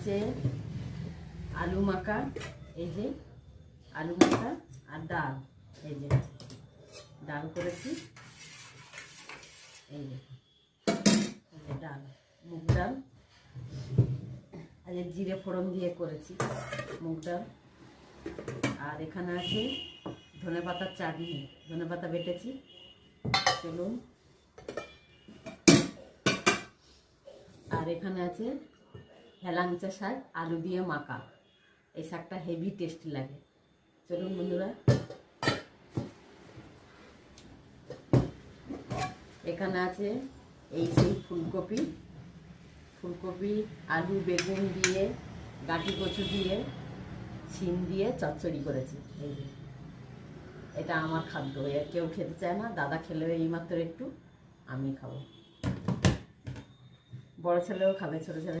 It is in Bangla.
আছে আলু মাখা, এই যে আলু মাখা আর ডাল, এই যে ডাল করেছি, এই যে ডাল, মুগ ডাল, আর জিরে ফোড়ন দিয়ে করেছি মুগ ডাল। আর এখানে আছে ধনেপাতার চাটনি, ধনেপাতা বেটেছি, চলুন। আর এখানে আছে হেলাঞ্চা শাক আলু দিয়ে মাখা, এই শাকটা হেভি টেস্টি লাগে, চলুন বন্ধুরা। এখানে আছে এই সেই ফুলকপি, আলু বেগুন দিয়ে, গাঁটি কচু দিয়ে, শিম দিয়ে চচ্চড়ি করেছি। এই যে এটা আমার খাদ্য, এর কেউ খেতে চায় না, দাদা খেলেও এইমাত্র একটু, আমি খাবো, বড় ছেলেও খাবে, ছোটো ছেলে